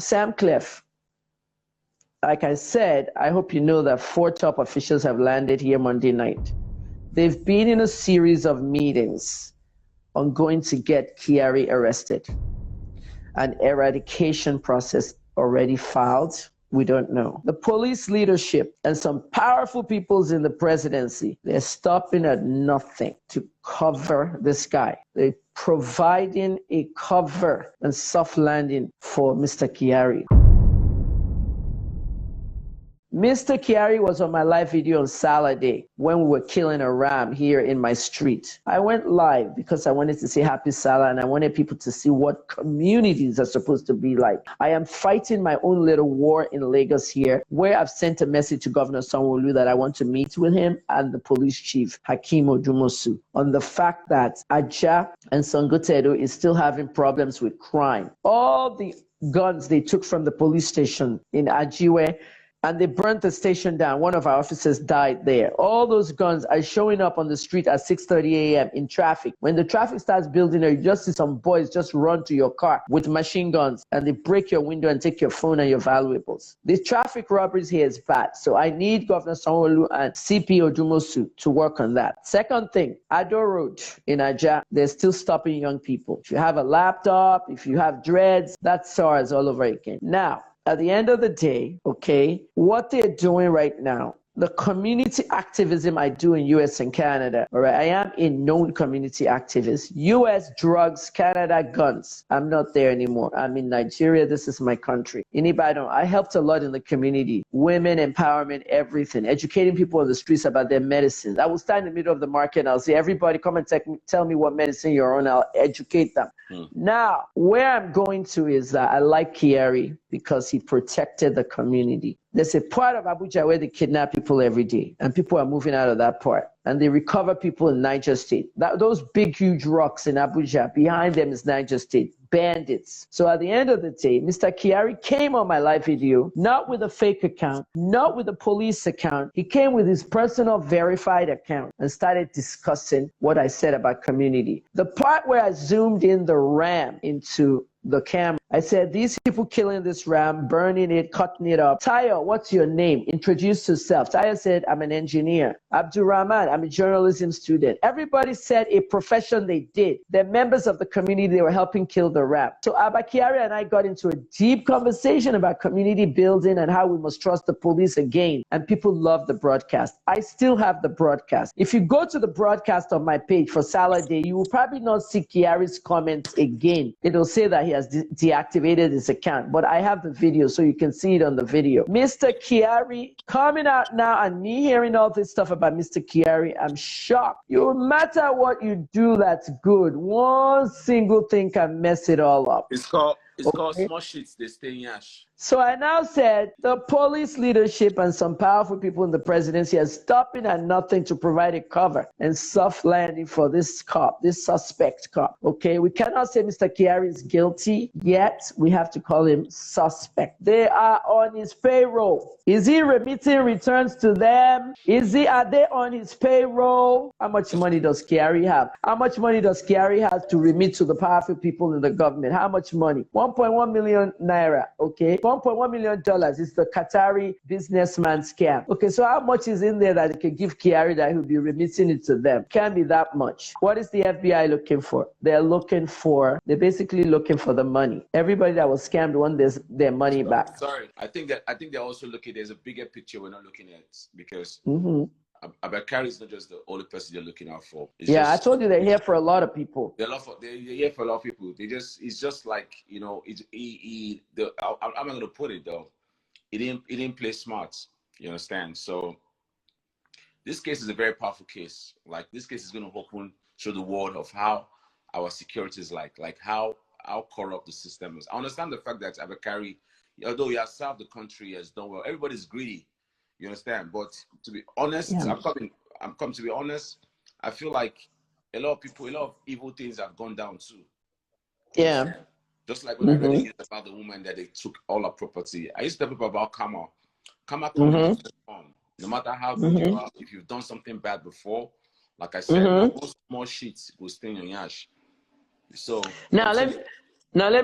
Sam Cliff, like I said, I hope you know that 4 top officials have landed here Monday night. They've been in a series of meetings on going to get Kyari arrested. An eradication process already filed. We don't know. The police leadership and some powerful peoples in the presidency, they're stopping at nothing to cover this guy. They're providing a cover and soft landing for Mr. Kyari. Mr. Kyari was on my live video on Saturday when we were killing a ram here in my street. I went live because I wanted to say happy Salah and I wanted people to see what communities are supposed to be like. I am fighting my own little war in Lagos here, where I've sent a message to Governor Sanwo-Olu that I want to meet with him and the police chief, Hakeem Odumosu, on the fact that Ajah and Sangotedo is still having problems with crime. All the guns they took from the police station in Ajiwe, and they burnt the station down. One of our officers died there. All those guns are showing up on the street at 6:30 a.m. in traffic. When the traffic starts building, you just see some boys just run to your car with machine guns and they break your window and take your phone and your valuables. The traffic robberies here is bad. So I need Governor Sanwo-Olu and CP Odumosu to work on that. Second thing, Ado Road in Ajah, they're still stopping young people. If you have a laptop, if you have dreads, that's SARS all over again. Now, at the end of the day, okay, what they're doing right now, the community activism I do in US and Canada, all right, I am a known community activist. US drugs, Canada guns. I'm not there anymore. I'm in Nigeria. This is my country. In Ibadan, I helped a lot in the community. Women empowerment, everything. Educating people on the streets about their medicines. I will stand in the middle of the market and I'll say, everybody come and tell me what medicine you're on. I'll educate them. Now, where I'm going to is that I like Kyari because he protected the community. There's a part of Abuja where they kidnap people every day, and people are moving out of that part. And they recover people in Niger State. Those big, huge rocks in Abuja, behind them is Niger State. Bandits. So at the end of the day, Mr. Kyari came on my live video, not with a fake account, not with a police account. He came with his personal verified account and started discussing what I said about community. The part where I zoomed in the ram into the camera, I said, these people killing this ram, burning it, cutting it up. Tayo, what's your name? Introduce yourself. Tayo said, I'm an engineer. Abdurrahman, I'm a journalism student. Everybody said a profession they did. They're members of the community. They were helping kill the ram. So Abba Kyari and I got into a deep conversation about community building and how we must trust the police again. And people love the broadcast. I still have the broadcast. If you go to the broadcast on my page for Salah Day, you will probably not see Kyari's comments again. It'll say that he has deactivated his account, but I have the video so you can see it on the video. Mr. Kyari coming out now and me hearing all this stuff about Mr. Kyari, I'm shocked. No matter what you do that's good, one single thing can mess it all up. It's called small shits, they stay in ash. So I now said the police leadership and some powerful people in the presidency are stopping at nothing to provide a cover and soft landing for this cop, this suspect cop. Okay, we cannot say Mr. Kyari is guilty yet. We have to call him suspect. They are on his payroll. Is he remitting returns to them? Are they on his payroll? How much money does Kyari have? How much money does Kyari have to remit to the powerful people in the government? How much money? 1.1 million naira, okay? $1.1 million is the Qatari businessman scam. Okay, so how much is in there that they can give Kyari that he'll be remitting it to them? Can't be that much. What is the FBI looking for? They're basically looking for the money. Everybody that was scammed wants their money back. Sorry, I think they're also looking, there's a bigger picture we're not looking at, because Abba Kyari is not just the only person they're looking out for. I told you they're here for a lot of people. They're here for a lot of people. It's just like, you know, I'm not going to put it though. He didn't play smart. You understand? So this case is a very powerful case. Like, this case is going to show the world of how our security is like how corrupt the system is. I understand the fact that Abba Kyari, although he has served the country, he has done well. Everybody's greedy. You understand? But to be honest, I'm come to be honest, I feel like a lot of evil things have gone down too. Yeah. Just like when I read it about the woman that they took all her property. I used to tell people about karma. Karma comes no matter how good you are, if you've done something bad before, like I said, most small shits will stay in your yash. So now let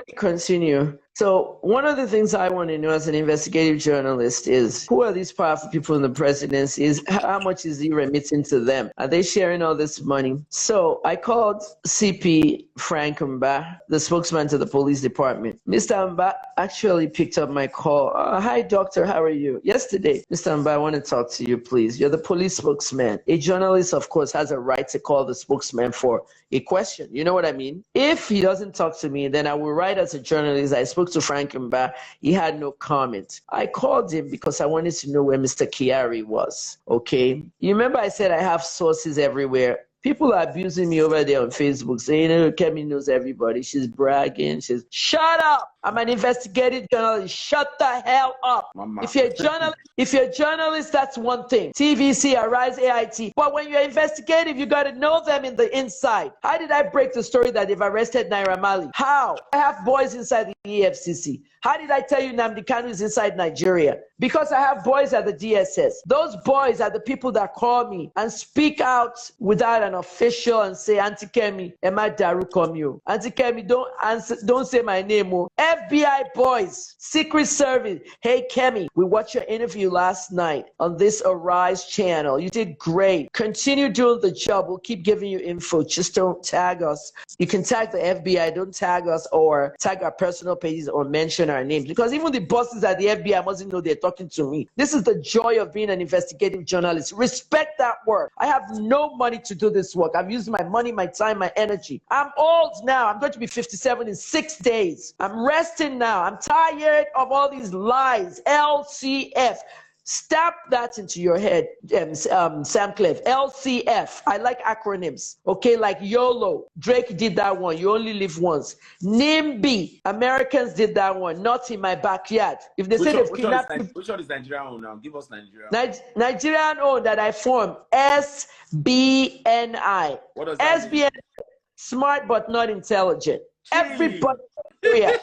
me continue. So one of the things I want to know as an investigative journalist is who are these powerful people in the presidency? Is how much is he remitting to them? Are they sharing all this money? So I called CP Frank Mba, the spokesman to the police department. Mr. Mba actually picked up my call. Hi, doctor, how are you? Yesterday, Mr. Mba, I want to talk to you, please. You're the police spokesman. A journalist, of course, has a right to call the spokesman for a question. You know what I mean? If he doesn't talk to me, then I will write as a journalist. I spoke to Frank Mba. He had no comment. I called him because I wanted to know where Mr. Kyari was. Okay. You remember I said I have sources everywhere. People are abusing me over there on Facebook, saying, oh, Kemi knows everybody. She's bragging. Shut up. I'm an investigative journalist. Shut the hell up. Mama. If you're a journalist, that's one thing. TVC, Arise, AIT. But when you're investigative, you got to know them in the inside. How did I break the story that they've arrested Naira Marley? How? I have boys inside the EFCC. How did I tell you Nnamdi Kanu is inside Nigeria? Because I have boys at the DSS. Those boys are the people that call me and speak out without an official and say, Auntie Kemi, Emma Daru Komyo. Auntie Kemi, don't say my name. Oh. FBI boys, Secret Service. Hey Kemi, we watched your interview last night on this Arise channel. You did great. Continue doing the job. We'll keep giving you info. Just don't tag us. You can tag the FBI. Don't tag us or tag our personal pages or mention our names. Because even the bosses at the FBI mustn't know they're talking to me. This is the joy of being an investigative journalist. Respect that work. I have no money to do this work. I've used my money, my time, my energy. I'm old now. I'm going to be 57 in 6 days. I'm resting now. I'm tired of all these lies. LCF. Stamp that into your head, Sam Cliff. LCF. I like acronyms. Okay, like YOLO. Drake did that one. You only live once. NIMBY. Americans did that one. Not in my backyard. If they say they've kidnapped you. Which one is Nigerian owned now? Give us Nigerian. Nigerian owned that I formed. SBNI. What does that mean? Smart but not intelligent. Everybody. Yeah.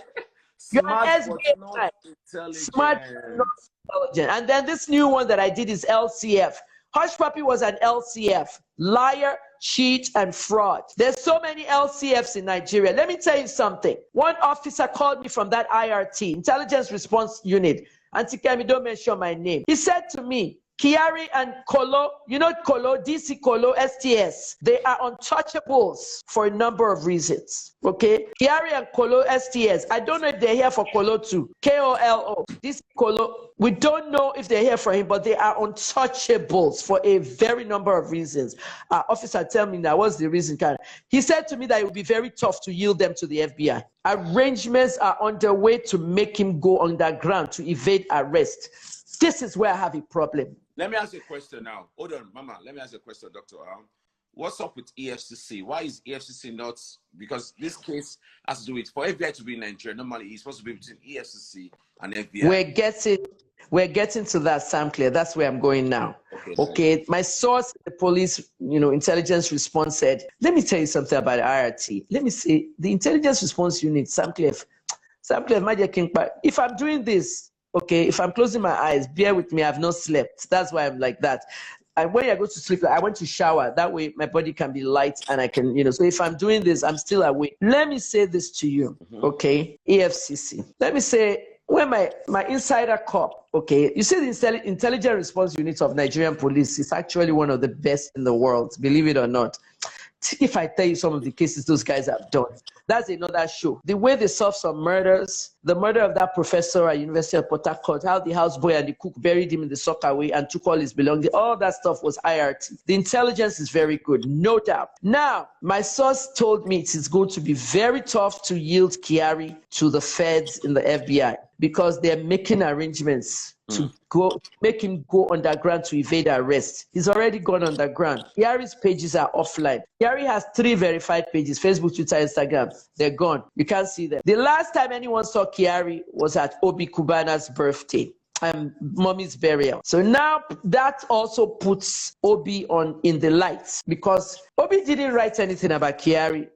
Smart SBNI. but not intelligent. Smart but not intelligent. And then this new one that I did is LCF. Hushpuppi was an LCF. Liar, cheat, and fraud. There's so many LCFs in Nigeria. Let me tell you something. One officer called me from that IRT, Intelligence Response Unit. Auntie Kemi, don't mention my name. He said to me, Kyari and Kolo, you know Kolo, DC Kolo, STS, they are untouchables for a number of reasons, okay? Kyari and Kolo, STS, I don't know if they're here for Kolo too, KOLO, DC Kolo, we don't know if they're here for him, but they are untouchables for a very number of reasons. Our officer tell me now, what's the reason? He said to me that it would be very tough to yield them to the FBI. Arrangements are underway to make him go underground to evade arrest. This is where I have a problem. Let me ask you a question now. Hold on, Mama. Let me ask you a question, Doctor. What's up with EFCC? Why is EFCC not? Because this case has to do with, for FBI to be in Nigeria, normally it's supposed to be between EFCC and FBI. We're getting to that, Sam Claire. That's where I'm going now. Okay. My source, the police, intelligence response said, let me tell you something about IRT. Let me say, the intelligence response unit, Sam Claire, if I'm doing this, okay, if I'm closing my eyes, bear with me, I've not slept. That's why I'm like that. And when I go to sleep, I want to shower. That way my body can be light and I can, so if I'm doing this, I'm still awake. Let me say this to you, okay, EFCC. Let me say, when my insider cop, okay, you see the intelligence response unit of Nigerian police is actually one of the best in the world, believe it or not. If I tell you some of the cases those guys have done, that's another show. The way they solve some murders, the murder of that professor at University of Port Harcourt, how the houseboy and the cook buried him in the sockaway and took all his belongings, all that stuff was IRT. The intelligence is very good, no doubt. Now, my source told me it is going to be very tough to yield Kyari to the feds in the FBI because they're making arrangements to make him go underground to evade arrest. He's already gone underground. Kyari's pages are offline. Kyari has 3 verified pages, Facebook, Twitter, Instagram. They're gone. You can't see them. The last time anyone saw Kyari was at Obi Kubana's birthday and mommy's burial. So now that also puts Obi in the light because Obi didn't write anything about Kyari.